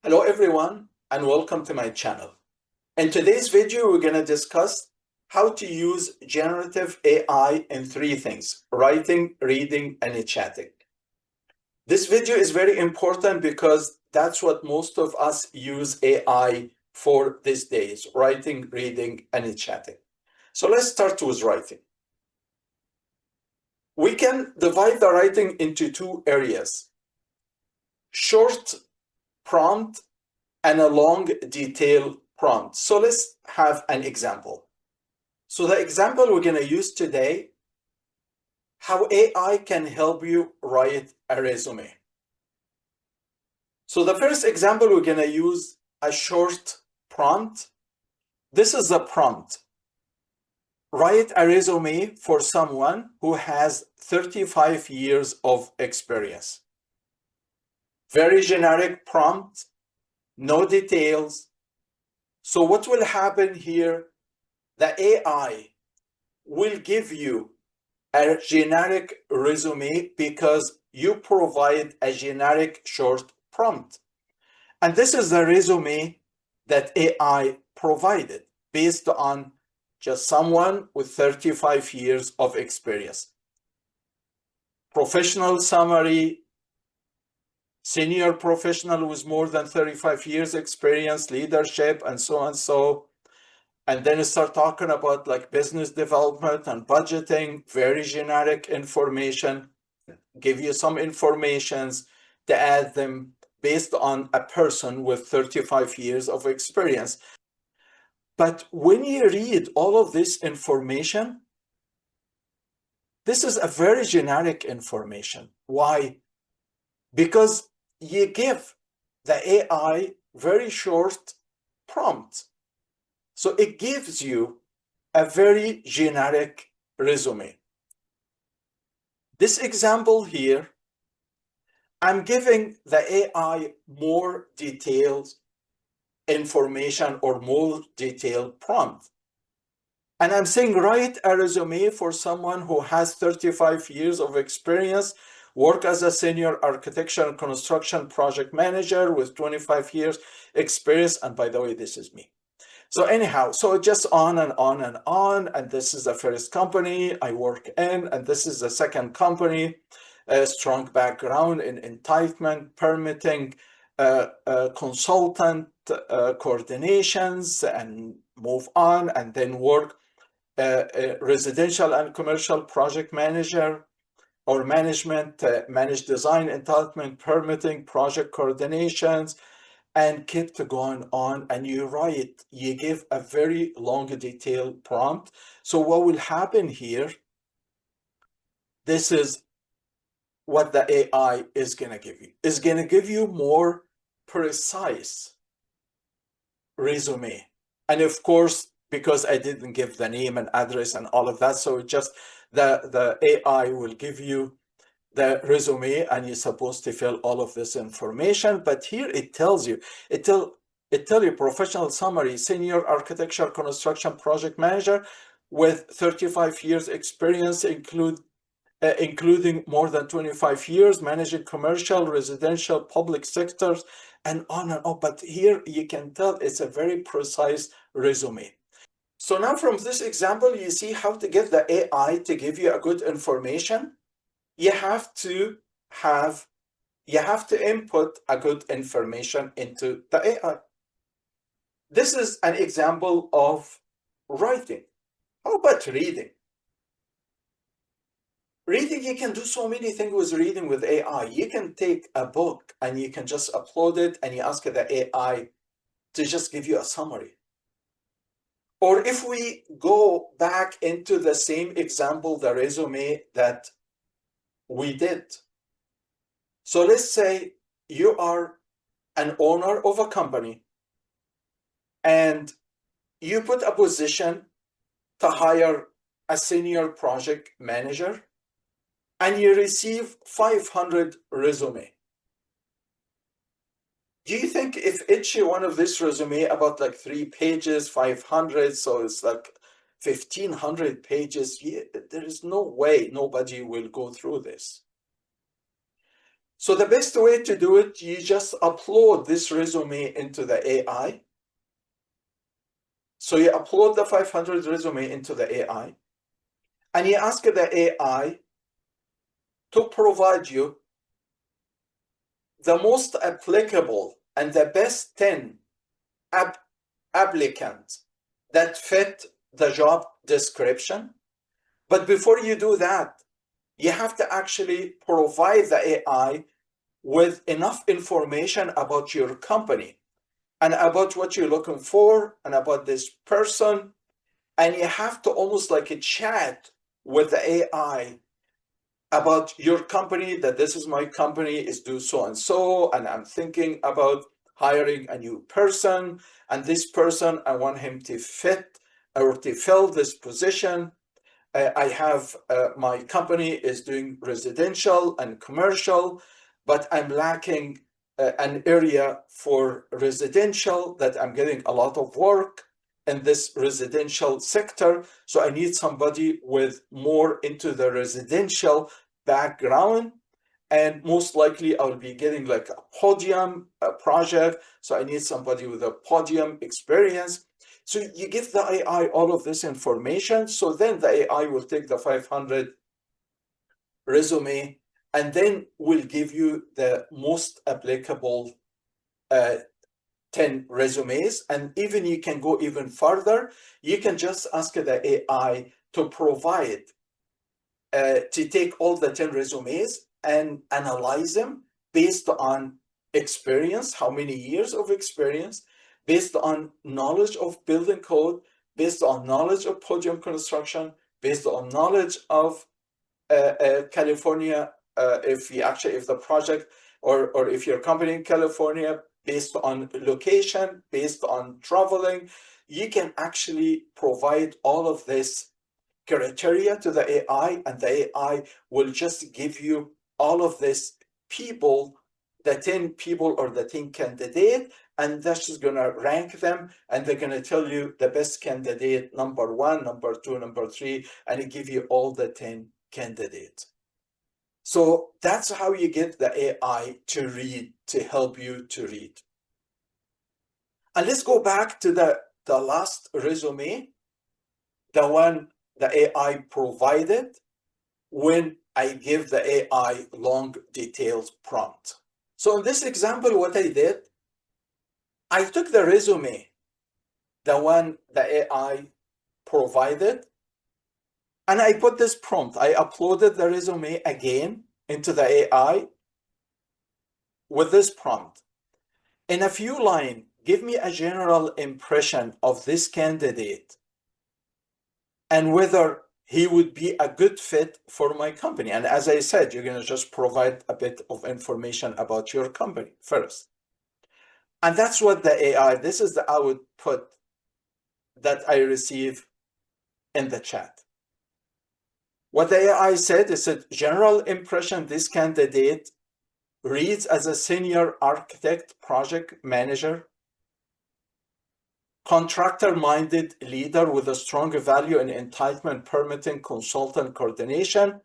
Hello everyone and welcome to my channel. In today's video, we're going to discuss how to use generative AI in three things: writing, reading, and chatting. This video is very important because that's what most of us use AI for these days: writing, reading, and chatting. So let's start with writing. We can divide the writing into two areas: short prompt and a long detailed prompt. So let's have an example. So the example we're going to use today, how AI can help you write a resume. So the first example, we're going to use a short prompt. This is the prompt. Write a resume for someone who has 35 years of experience. Very generic prompt, no details. So what will happen here? The AI will give you a generic resume because you provide a generic short prompt. And this is the resume that AI provided based on just someone with 35 years of experience. Professional summary, senior professional with more than 35 years experience, leadership, and so on. And then start talking about like business development and budgeting, very generic information, give you some informations to add them based on a person with 35 years of experience. But when you read all of this information, this is a very generic information. Why? Because you give the AI very short prompt. So it gives you a very generic resume. This example here, I'm giving the AI more detailed information or more detailed prompt. And I'm saying write a resume for someone who has 35 years of experience, work as a senior architecture and construction project manager with 25 years experience. And by the way, this is me. So anyhow, so just on and on and on. And this is the first company I work in, and this is the second company. A strong background in entitlement, permitting, consultant, coordinations, and move on, and then work residential and commercial project manager or management, manage design, entitlement, permitting, project coordinations, and kept going on. And you give a very long detailed prompt. So what will happen here? This is what the AI is going to give you. It's going to give you more precise resume. And of course, because I didn't give the name and address and all of that, so just the AI will give you the resume, and you're supposed to fill all of this information. But here it tells you, it tell you professional summary, senior architecture construction project manager with 35 years experience, including more than 25 years managing commercial, residential, public sectors, and on and on. But here you can tell it's a very precise resume. So now from this example, you see how to get the AI to give you a good information. You have to input a good information into the AI. This is an example of writing. How about reading? Reading, you can do so many things with reading with AI. You can take a book and you can just upload it and you ask the AI to just give you a summary. Or if we go back into the same example, the resume that we did. So let's say you are an owner of a company and you put a position to hire a senior project manager, and you receive 500 resume. Do you think if each one of this resume about like 3 pages, 500, so it's like 1,500 pages, there is no way nobody will go through this. So the best way to do it, you just upload this resume into the AI. So you upload the 500 resume into the AI, and you ask the AI to provide you the most applicable and the best 10 applicants that fit the job description. But before you do that, you have to actually provide the AI with enough information about your company and about what you're looking for and about this person. And you have to almost like a chat with the AI about your company, that this is my company, is do so, and I'm thinking about hiring a new person, and this person, I want him to fit or to fill this position. I have my company is doing residential and commercial, but I'm lacking an area for residential, that I'm getting a lot of work in this residential sector. So I need somebody with more into the residential background. And most likely I'll be getting like a podium project. So I need somebody with a podium experience. So you give the AI all of this information. So then the AI will take the 500 resume and then will give you the most applicable 10 resumes. And even you can go even further. You can just ask the AI to provide, to take all the 10 resumes and analyze them based on experience, how many years of experience, based on knowledge of building code, based on knowledge of podium construction, based on knowledge of California, if the project or if your company in California, based on location, based on traveling. You can actually provide all of this criteria to the AI, and the AI will just give you all of this people, the 10 people or the 10 candidate, and that's just going to rank them, and they're going to tell you the best candidate, number 1, number 2, number 3, and it give you all the 10 candidates. So that's how you get the AI to read, to help you to read. And let's go back to the last resume, the one the AI provided when I give the AI long detailed prompt. So in this example, what I did, I took the resume, the one the AI provided, and I put this prompt. I uploaded the resume again into the AI with this prompt. In a few lines, give me a general impression of this candidate and whether he would be a good fit for my company. And as I said, you're going to just provide a bit of information about your company first. And that's what the AI, this is the output that I receive in the chat. What the AI said is a general impression: this candidate reads as a senior architect, project manager, contractor-minded leader with a strong value in entitlement, permitting, consultant coordination,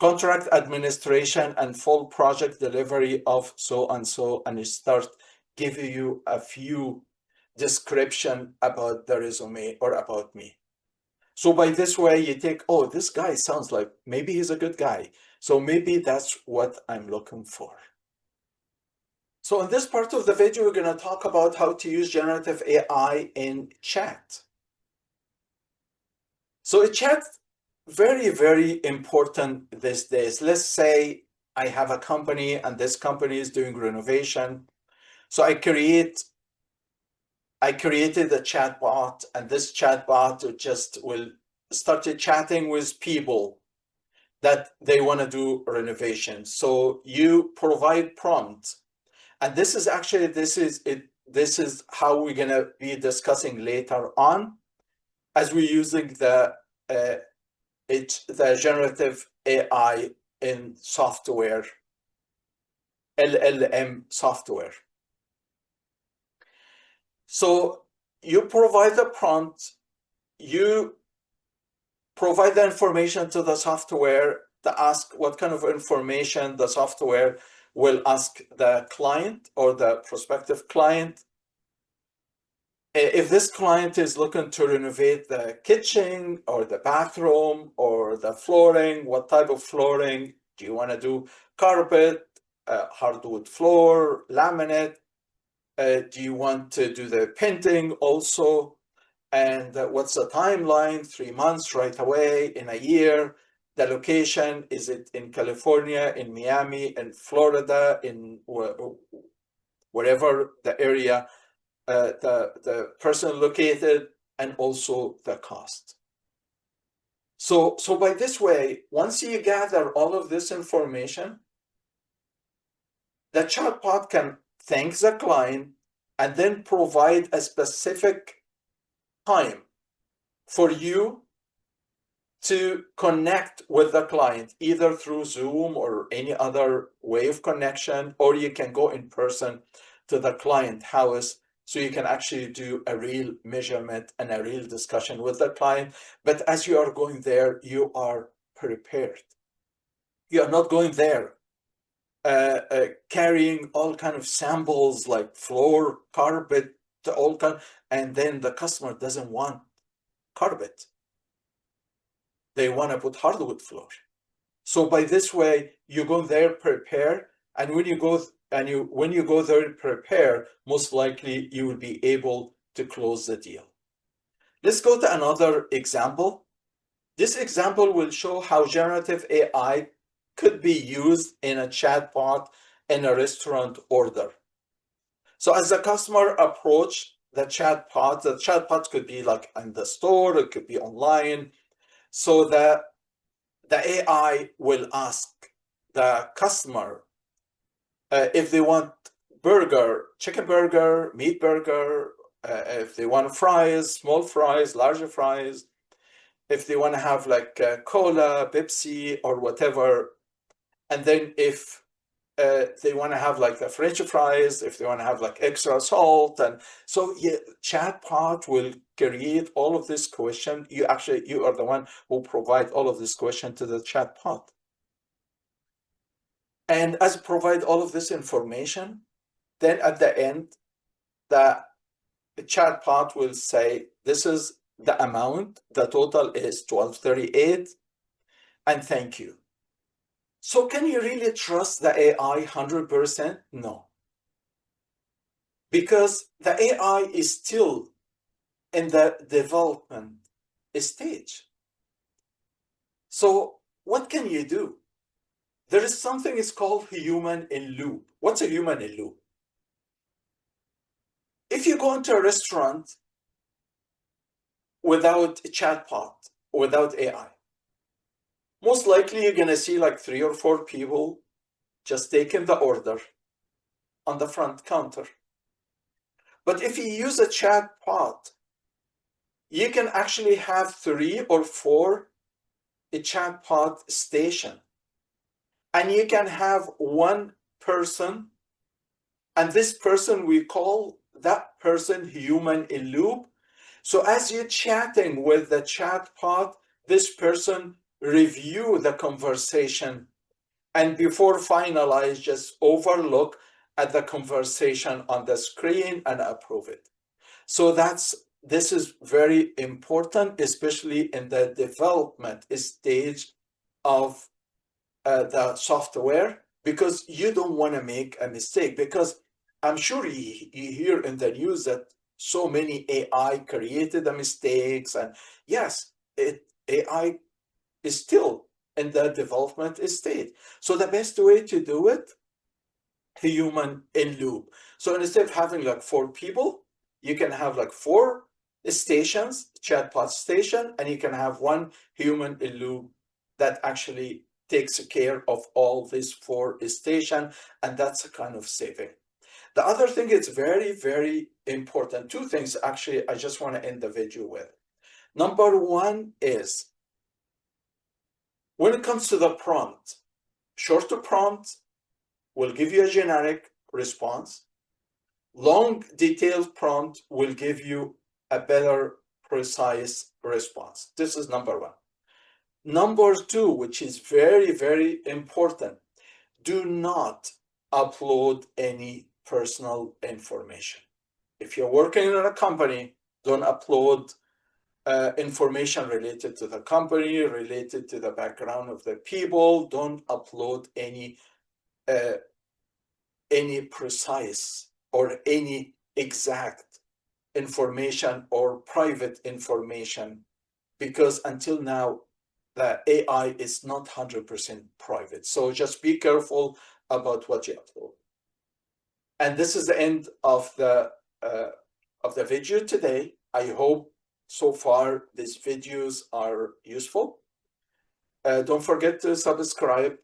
contract administration, and full project delivery of so and so, and it start giving you a few description about the resume or about me. So by this way, you take, oh, this guy sounds like maybe he's a good guy. So maybe that's what I'm looking for. So in this part of the video, we're going to talk about how to use generative AI in chat. So chat, very, very important these days. Let's say I have a company and this company is doing renovation. So I created a chatbot, and this chatbot just will start chatting with people that they want to do renovation. So you provide prompts. And this is actually, this is how we're going to be discussing later on as we're using the generative AI in software, LLM software. So you provide the prompt, you provide the information to the software to ask what kind of information the software will ask the client or the prospective client, if this client is looking to renovate the kitchen or the bathroom or the flooring, what type of flooring do you want to do? Carpet, hardwood floor, laminate? Do you want to do the painting also? And what's the timeline? 3 months, right away, in a year? The location, is it in California, in Miami, in Florida, in wherever the area the person located, and also the cost. So by this way, once you gather all of this information, the chatbot can thank the client and then provide a specific time for you to connect with the client, either through Zoom or any other way of connection, or you can go in person to the client house so you can actually do a real measurement and a real discussion with the client. But as you are going there, you are prepared. You are not going there carrying all kind of samples like floor, carpet, all kind, and then the customer doesn't want carpet. They want to put hardwood floor. So by this way, you go there prepare, and when you go there prepare, most likely you will be able to close the deal. Let's go to another example. This example will show how generative AI could be used in a chatbot in a restaurant order. So as the customer approach the chatbot could be like in the store, it could be online. So the AI will ask the customer if they want burger, chicken burger, meat burger, if they want fries, small fries, larger fries, if they want to have like cola, Pepsi, or whatever. And then if they want to have like the French fries, if they want to have like extra salt. And so yeah, chatbot will create all of this question. You are the one who provide all of this question to the chatbot. And as provide all of this information, then at the end, the chatbot will say, this is the amount, the total is 1238, and thank you. So can you really trust the AI 100%? No. Because the AI is still in the development stage. So what can you do? There is something is called human in loop. What's a human in loop? If you go into a restaurant without a chatbot, without AI, most likely you're going to see like 3 or 4 people just taking the order on the front counter. But if you use a chatbot, you can actually have 3 or 4 a chatbot station. And you can have one person, and this person, we call that person human in loop. So as you're chatting with the chatbot, this person review the conversation, and before finalize, just overlook at the conversation on the screen and approve it. So this is very important, especially in the development stage of the software, because you don't want to make a mistake. Because I'm sure you hear in the news that so many AI created the mistakes, and yes, AI is still in the development state. So the best way to do it, human in loop. So instead of having like 4 people, you can have like 4 stations, chatbot station, and you can have one human in loop that actually takes care of all these 4 stations, and that's a kind of saving. The other thing is very, very important. 2 things actually I just want to end the video with. Number 1 is when it comes to the prompt, short prompt will give you a generic response. Long detailed prompt will give you a better precise response. This is number 1. Number 2, which is very, very important, do not upload any personal information. If you're working in a company, don't upload information related to the company, related to the background of the people. Don't upload any precise or any exact information or private information, because until now, the AI is not 100% private. So just be careful about what you upload. And this is the end of the video today. I hope so far these videos are useful. Don't forget to subscribe,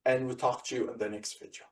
and we'll talk to you in the next video.